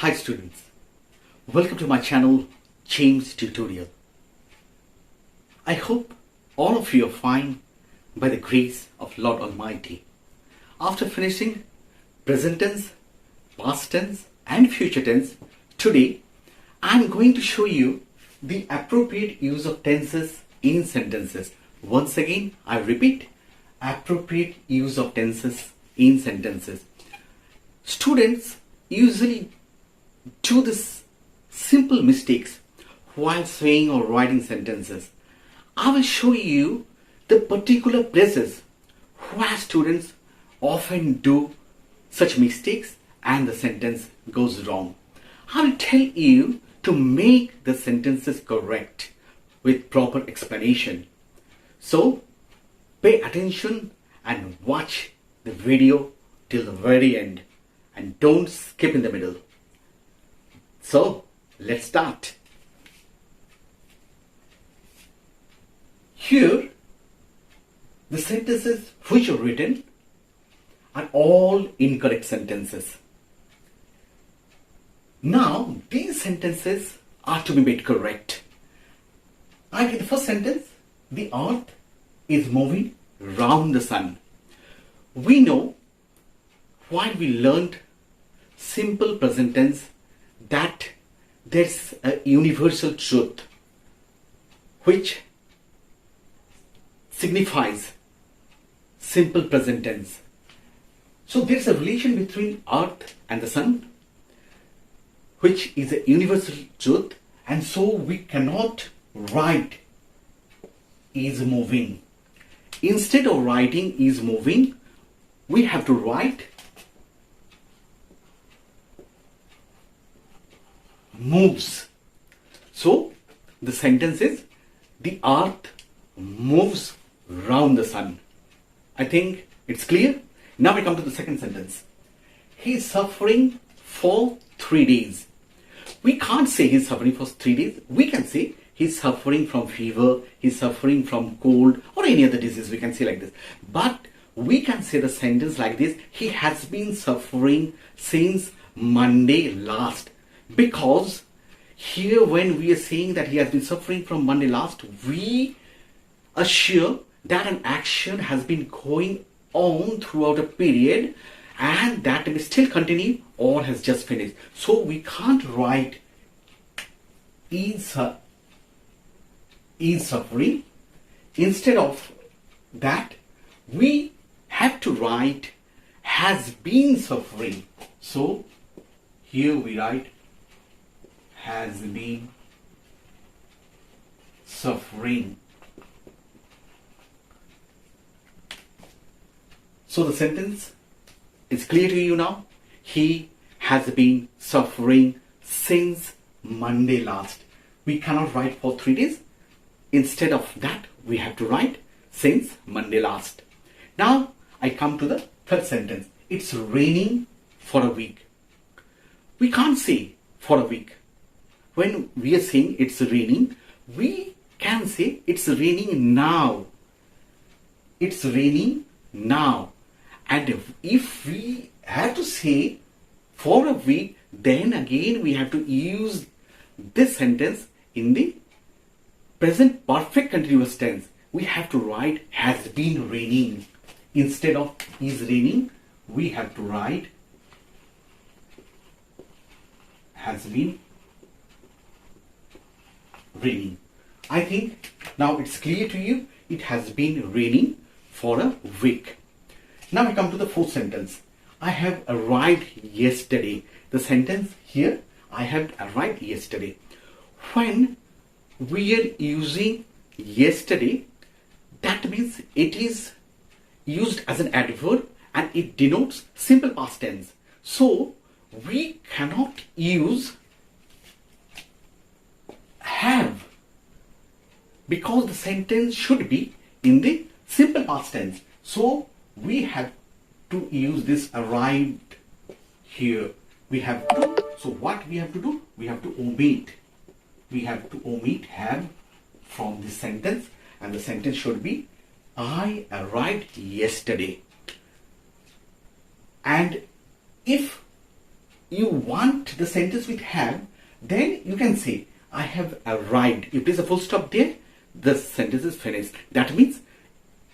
Hi students, welcome to my channel James Tutorial. I hope all of you are fine by the grace of Lord Almighty. After finishing present tense, past tense and future tense, today I am going to show you the appropriate use of tenses in sentences. Once again, I repeat, appropriate use of tenses in sentences. Students usually do this simple mistakes while saying or writing sentences. I will show you the particular places where students often do such mistakes and the sentence goes wrong. I will tell you to make the sentences correct with proper explanation. So pay attention and watch the video till the very end and don't skip in the middle. So, let's start. Here, the sentences which are written are all incorrect sentences. Now, these sentences are to be made correct. I get the first sentence, the earth is moving round the sun. We know, while we learned simple present tense, that there's a universal truth which signifies simple present tense. So there's a relation between earth and the sun which is a universal truth, and so we cannot write is moving. Instead of writing is moving, we have to write moves. So the sentence is the earth moves round the sun. I think it's clear. Now we come to the second sentence. He is suffering for 3 days. We can't say he's suffering for 3 days. We can say he's suffering from fever, he's suffering from cold or any other disease. We can say like this. But we can say the sentence like this. He has been suffering since Monday last. Because here when we are saying that he has been suffering from Monday last, we assure that an action has been going on throughout a period and that may still continue or has just finished. So we can't write is suffering. Instead of that, we have to write has been suffering. So here we write has been suffering. So the sentence is clear to you now. He has been suffering since Monday last. We cannot write for 3 days. Instead of that, we have to write since Monday last. Now I come to the third sentence. It's raining for a week. We can't say for a week. When we are saying it's raining, we can say it's raining now. It's raining now. And if we have to say for a week, then again we have to use this sentence in the present perfect continuous tense. We have to write has been raining. Instead of is raining, we have to write has been raining. I think now it's clear to you. It has been raining for a week. Now we come to the fourth sentence. I have arrived yesterday. The sentence here, I have arrived yesterday. When we are using yesterday, that means it is used as an adverb and it denotes simple past tense. So we cannot use have because the sentence should be in the simple past tense. So we have to use this arrived here. We have to, so what we have to do? We have to omit. We have to omit have from this sentence, and the sentence should be I arrived yesterday. And if you want the sentence with have, then you can say, I have arrived. You place a full stop there, the sentence is finished. That means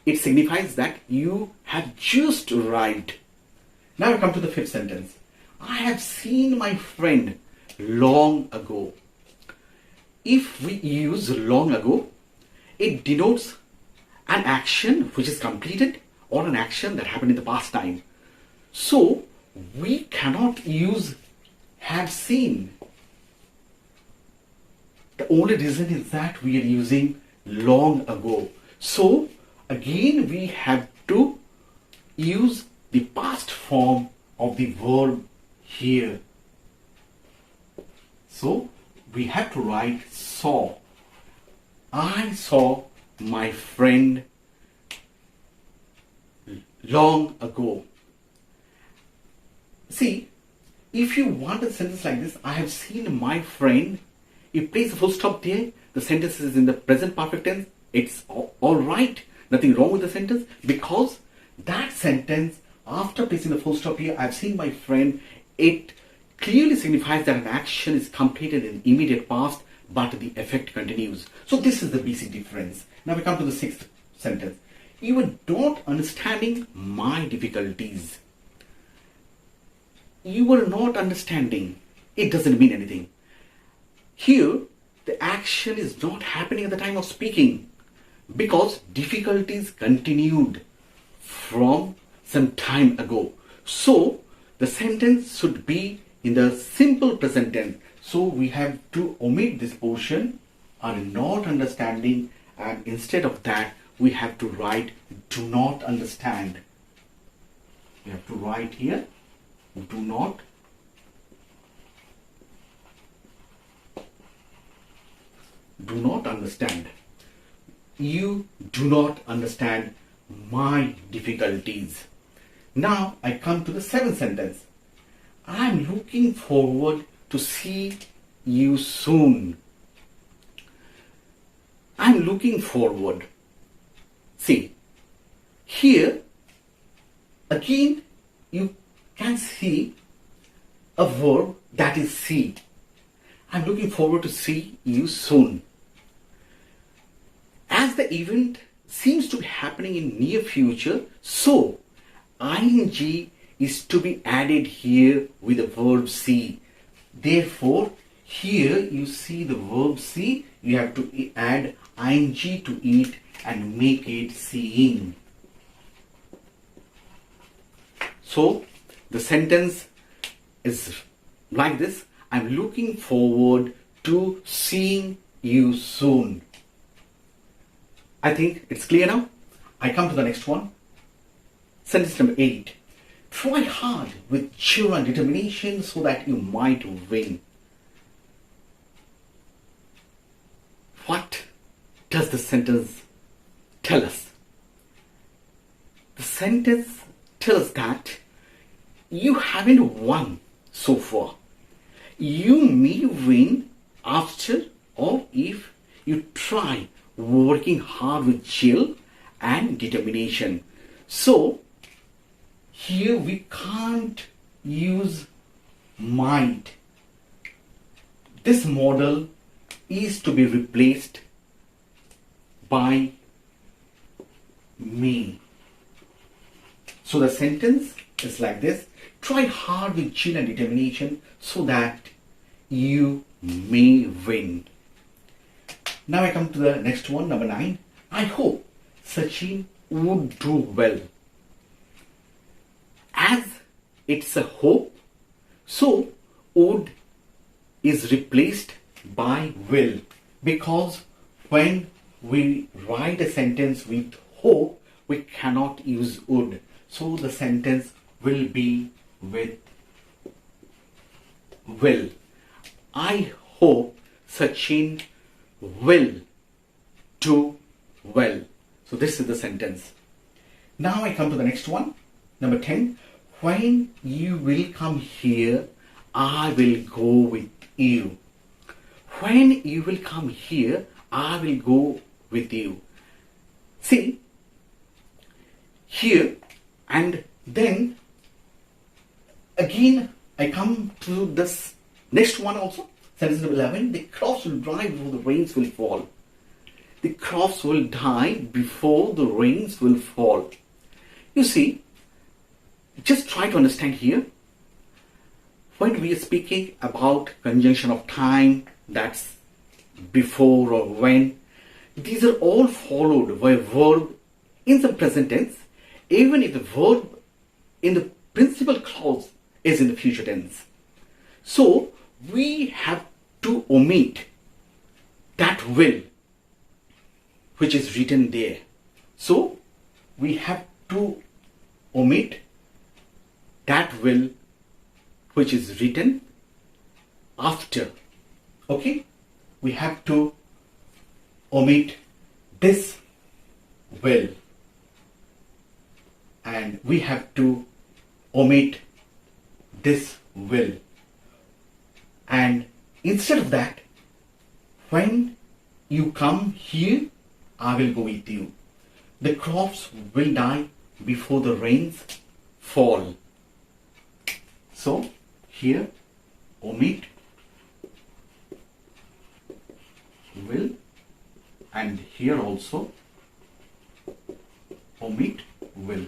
it signifies that you have just arrived. Now I come to the fifth sentence. I have seen my friend long ago. If we use long ago, it denotes an action which is completed or an action that happened in the past time. So we cannot use have seen. The only reason is that we are using long ago. So again we have to use the past form of the verb here. So we have to write saw. I saw my friend long ago. See, if you want a sentence like this, I have seen my friend, you place a full stop there, the sentence is in the present perfect tense, it's all right, nothing wrong with the sentence, because that sentence, after placing the full stop here, I have seen my friend, it clearly signifies that an action is completed in immediate past, but the effect continues. So this is the basic difference. Now we come to the sixth sentence. You are not understanding my difficulties. You are not understanding. It doesn't mean anything. Here, the action is not happening at the time of speaking because difficulties continued from some time ago. So the sentence should be in the simple present tense. So we have to omit this portion, are not understanding, and instead of that we have to write do not understand. We have to write here do not understand. You do not understand my difficulties. Now I come to the seventh sentence. I am looking forward to see you soon. I am looking forward. See, here again you can see a verb that is see. I am looking forward to see you soon. As the event seems to be happening in near future, so ing is to be added here with the verb see. Therefore, here you see the verb see, you have to add ing to it and make it seeing. So the sentence is like this. I'm looking forward to seeing you soon. I think it's clear now. I come to the next one. Sentence number 8. Try hard with cheer and determination so that you might win. What does the sentence tell us? The sentence tells that you haven't won so far. You may win after or if you try working hard with chill and determination. So here we can't use might. This model is to be replaced by may. So the sentence is like this. Try hard with chill and determination so that you may win. Now I come to the next one, number 9. I hope Sachin would do well. As it's a hope, so would is replaced by will, because when we write a sentence with hope, we cannot use would. So the sentence will be with will. I hope Sachin will do well. So this is the sentence. Now I come to the next one. Number 10. When you will come here, I will go with you. When you will come here, I will go with you. See, here and then again I come to this next one also. Sentence number 11. The crops will dry before the rains will fall. The crops will die before the rains will fall. You see, just try to understand here. When we are speaking about conjunction of time, that's before or when, these are all followed by a verb in the present tense, even if the verb in the principal clause is in the future tense. So we have to omit that will which is written there. So we have to omit that will which is written after. Okay? We have to omit this will, and we have to omit this will, and instead of that, when you come here, I will go with you. The crops will die before the rains fall. So here omit will, and here also omit will.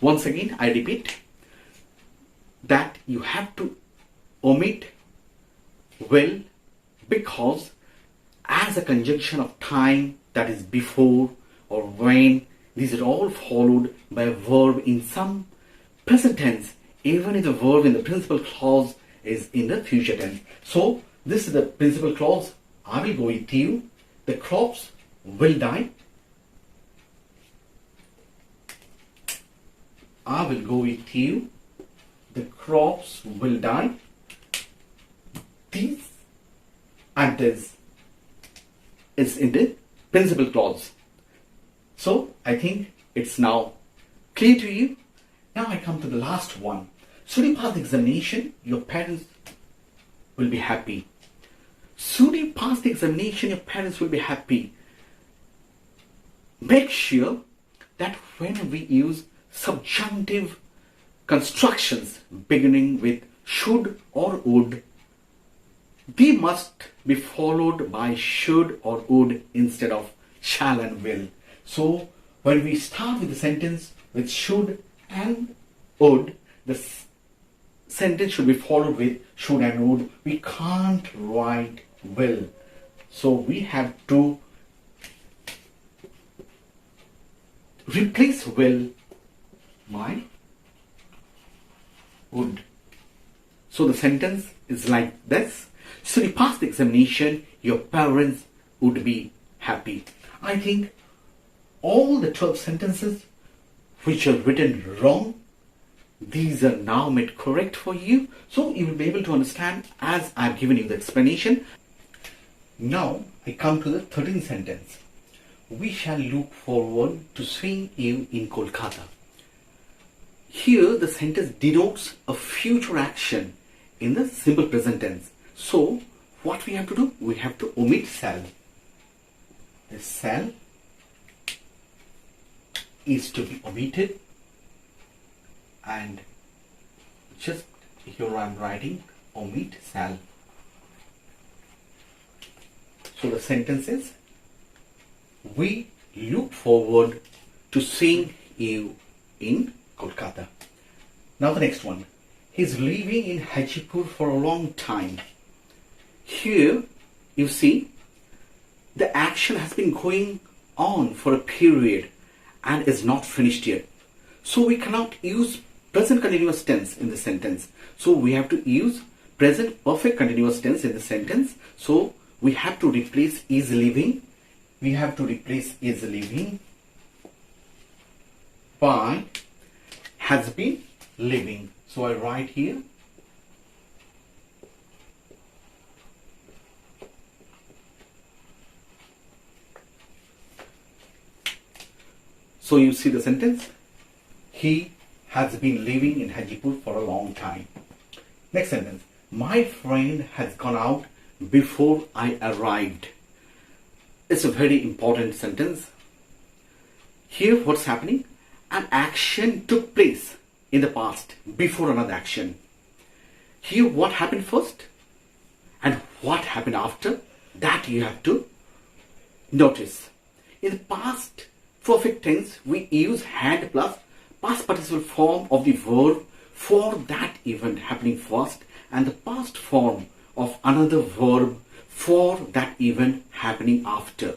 Once again I repeat that you have to omit will because as a conjunction of time, that is before or when, these are all followed by a verb in some present tense, even if the verb in the principal clause is in the future tense. So this is the principal clause. I will go with you. The crops will die. I will go with you. The crops will die. These and this is in the principal clause. So I think it's now clear to you. Now I come to the last one. Should you pass the examination, your parents will be happy. Should you pass the examination, your parents will be happy. Make sure that when we use subjunctive constructions beginning with should or would, they must be followed by should or would instead of shall and will. So when we start with the sentence with should and would, the sentence should be followed with should and would. We can't write will. So we have to replace will by would. So the sentence is like this. So you pass the examination, your parents would be happy. I think all the 12 sentences which are written wrong, these are now made correct for you. So you will be able to understand as I've given you the explanation. Now I come to the 13th sentence. We shall look forward to seeing you in Kolkata. Here the sentence denotes a future action in the simple present tense. So what we have to do? We have to omit shall. The shall is to be omitted, and just here I am writing omit shall. So the sentence is, we look forward to seeing you in Kolkata. Now the next one. He's living in Hajipur for a long time. Here you see the action has been going on for a period and is not finished yet. So we cannot use present continuous tense in the sentence. So we have to use present perfect continuous tense in the sentence. So we have to replace is living. We have to replace is living by has been living. So I write here so you see the sentence, he has been living in Hajipur for a long time. Next sentence, my friend has gone out before I arrived. It's a very important sentence. Here what's happening? An action took place in the past before another action. Here what happened first and what happened after, that you have to notice. In the past perfect tense, we use had plus past participle form of the verb for that event happening first and the past form of another verb for that event happening after.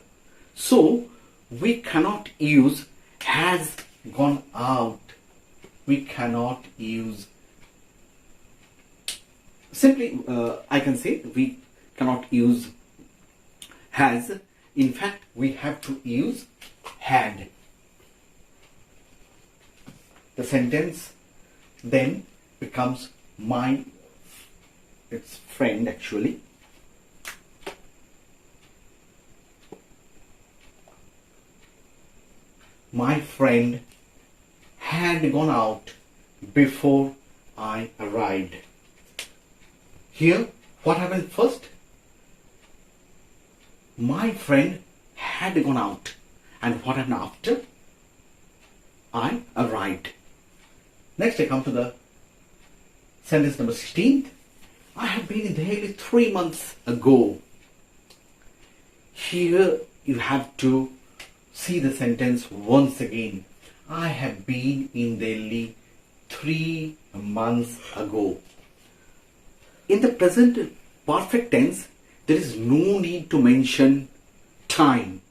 So we cannot use has gone out. We cannot use simply I can say we cannot use has. In fact, we have to use had. The sentence then becomes its friend actually. My friend had gone out before I arrived. Here, what happened first? My friend had gone out. And what happened after? I arrived. Next I come to the sentence number 16. I have been in Delhi 3 months ago. Here you have to see the sentence once again. I have been in Delhi 3 months ago. In the present perfect tense, there is no need to mention time.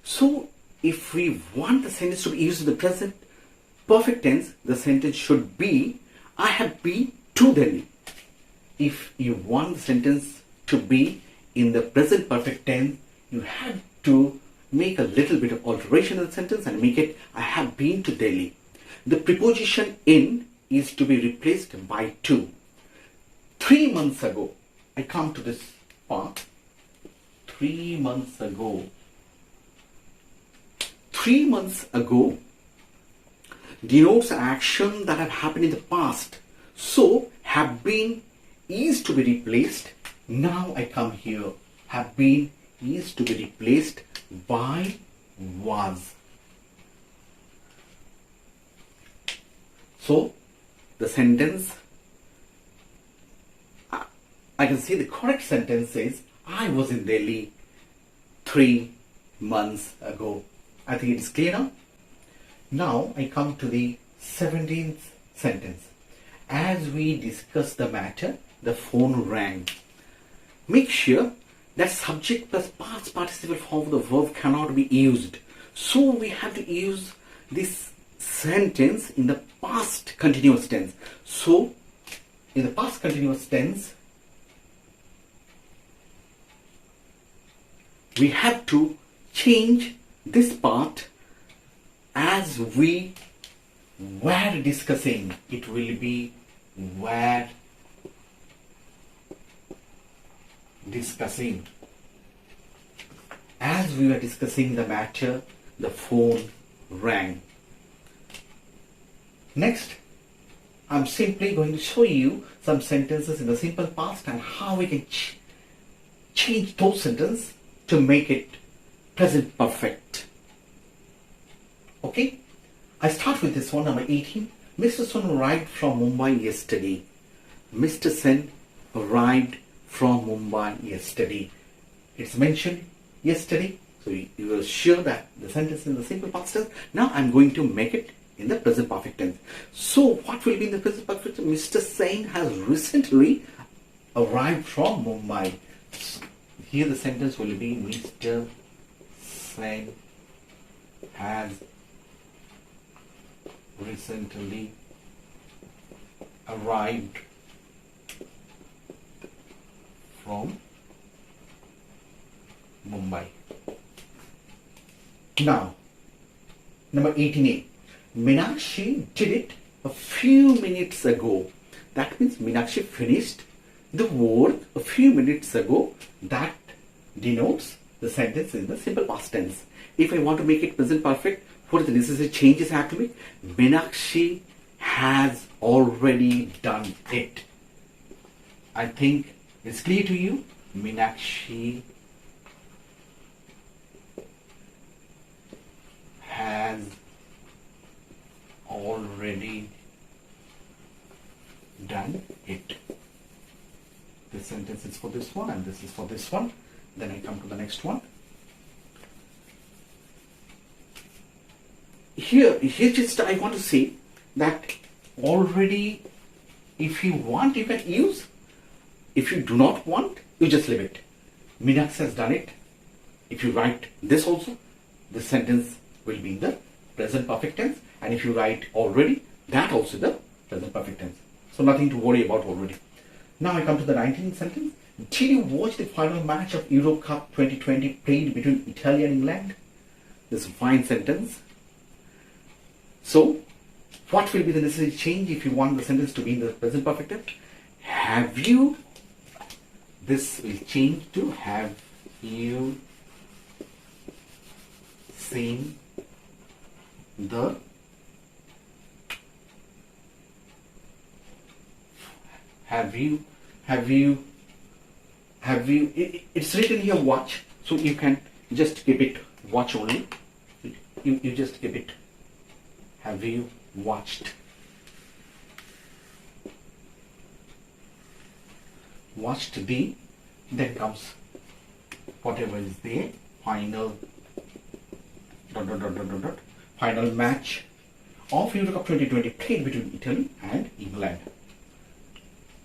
So if we want the sentence to be used in the present perfect tense, the sentence should be I have been to Delhi. If you want the sentence to be in the present perfect tense, you have to make a little bit of alteration in the sentence and make it I have been to Delhi. The preposition in is to be replaced by to. 3 months ago, I come to this part. 3 months ago. 3 months ago denotes action that have happened in the past. So, have been is to be replaced. Now I come here. Have been is to be replaced by was. So, the sentence, I can see the correct sentence is I was in Delhi 3 months ago. I think it is clear now. Now I come to the 17th sentence. As we discuss the matter, the phone rang. Make sure that subject plus past participle form of the verb cannot be used. So we have to use this sentence in the past continuous tense. So in the past continuous tense, we have to change this part. As we were discussing, it will be were discussing. As we were discussing the matter, the phone rang. Next, I'm simply going to show you some sentences in the simple past and how we can change those sentences to make it present perfect. Okay, I start with this one, number 18. Mr. Sen arrived from Mumbai yesterday. Mr. Sen arrived from Mumbai yesterday. It's mentioned yesterday, so you are sure that the sentence is in the simple past tense. Now I'm going to make it in the present perfect tense. So what will be in the present perfect tense? Mr. Sen has recently arrived from Mumbai. Here the sentence will be Mr. Sen has recently arrived from Mumbai. Now, number 18a. Meenakshi did it a few minutes ago. That means Meenakshi finished the work a few minutes ago. That denotes the sentence in the simple past tense. If I want to make it present perfect, what are the necessary changes I have to make? Meenakshi has already done it. I think it's clear to you. Meenakshi has already done it. This sentence is for this one and this is for this one. Then I come to the next one. Here just I want to say that already if you want you can use. If you do not want, you just leave it. Minax has done it. If you write this also, the sentence will be in the present perfect tense, and if you write already, that also the present perfect tense. So nothing to worry about already. Now I come to the 19th sentence. Did you watch the final match of Euro Cup 2020 played between Italy and England? This is a fine sentence. So what will be the necessary change if you want the sentence to be in the present perfect tense? Have you? This will change to have you seen the it's written here watch, so you can just keep it watch only. You just keep it have you watched. Watched the, then comes whatever is the final final match of Euro Cup 2020 played between Italy and England.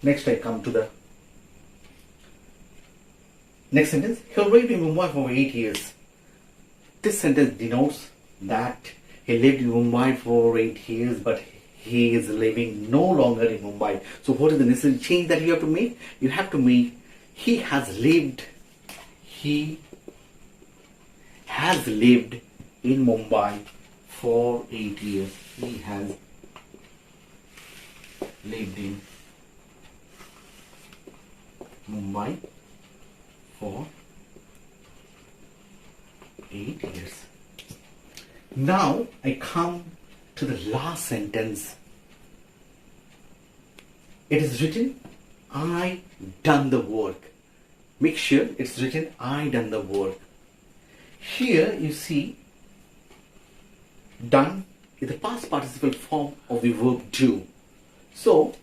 Next I come to the next sentence. He lived in Mumbai for 8 years. This sentence denotes that he lived in Mumbai for 8 years, but he is living no longer in Mumbai. So what is the necessary change that you have to make? You have to make he has lived in Mumbai for 8 years. He has lived in Mumbai for 8 years. Now I come to the last sentence. It is written, I done the work. Make sure it's written, I done the work. Here you see, done is the past participle form of the verb do. So,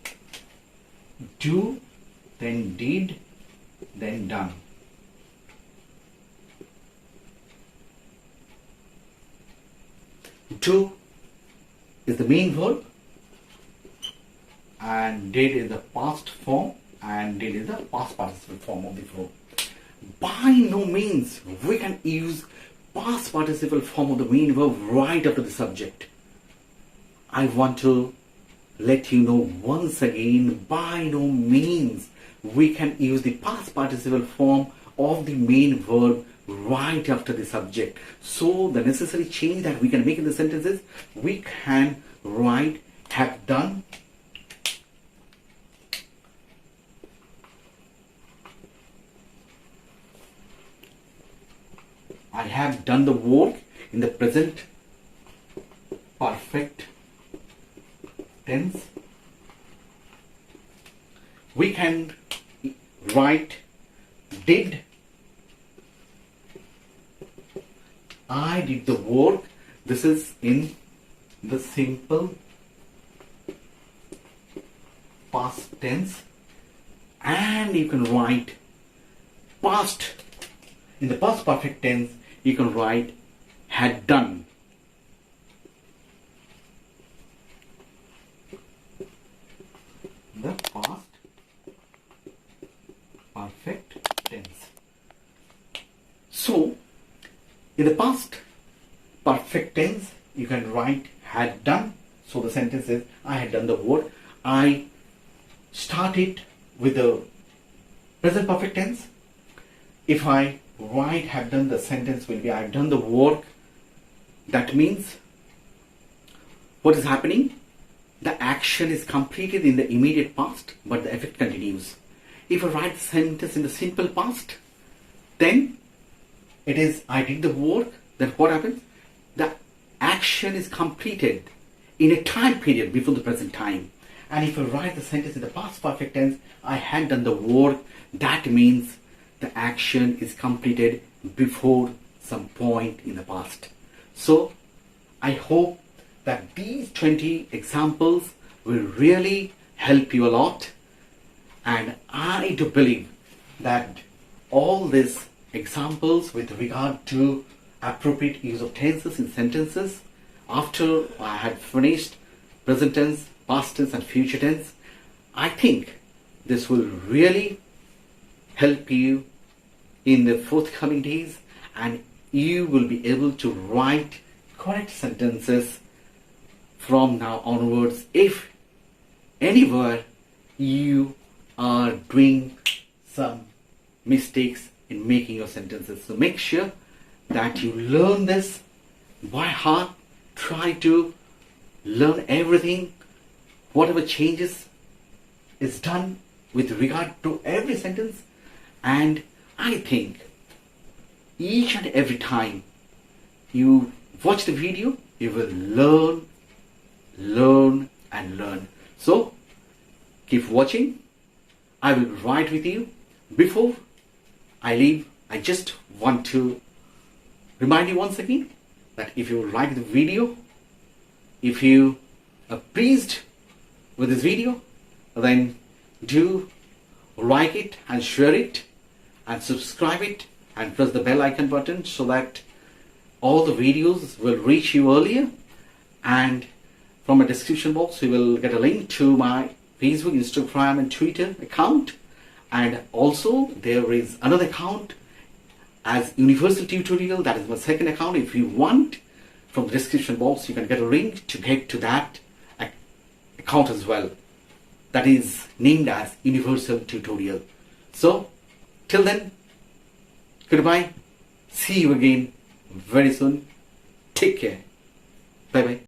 do, then did, then done. Do is the main verb, and did is the past form, and did is the past participle form of the verb. By no means we can use past participle form of the main verb right after the subject. I want to let you know once again, by no means we can use the past participle form of the main verb right after the subject. So the necessary change that we can make in the sentences, we can write have done, I have done the work in the present perfect tense. We can write did, I did the work. This is in the simple past tense. And you can write past. In the past perfect tense, you can write had done. The past perfect tense. So, in the past perfect tense, you can write had done. So the sentence is, I had done the work. I started with the present perfect tense. If I write have done, the sentence will be, I have done the work. That means, what is happening? The action is completed in the immediate past, but the effect continues. If I write the sentence in the simple past, then it is, I did the work. Then what happens? The action is completed in a time period before the present time. And if I write the sentence in the past perfect tense, I had done the work, that means the action is completed before some point in the past. So I hope that these 20 examples will really help you a lot. And I do believe that all these examples with regard to appropriate use of tenses in sentences, after I had finished present tense, past tense and future tense, I think this will really help you in the forthcoming days, and you will be able to write correct sentences from now onwards if anywhere you are doing some mistakes in making your sentences. So make sure that you learn this by heart. Try to learn everything, whatever changes is done with regard to every sentence, and I think each and every time you watch the video, you will learn and learn. So keep watching. I will write with you. Before I leave, I just want to remind you once again that if you like the video, if you are pleased with this video, then do like it and share it and subscribe it and press the bell icon button so that all the videos will reach you earlier. And from a description box you will get a link to my Facebook, Instagram and Twitter account. And also there is another account as Universal Tutorial, that is my second account. If you want, from the description box you can get a link to get to that account as well, that is named as Universal Tutorial. So till then, goodbye, see you again very soon, take care, bye bye.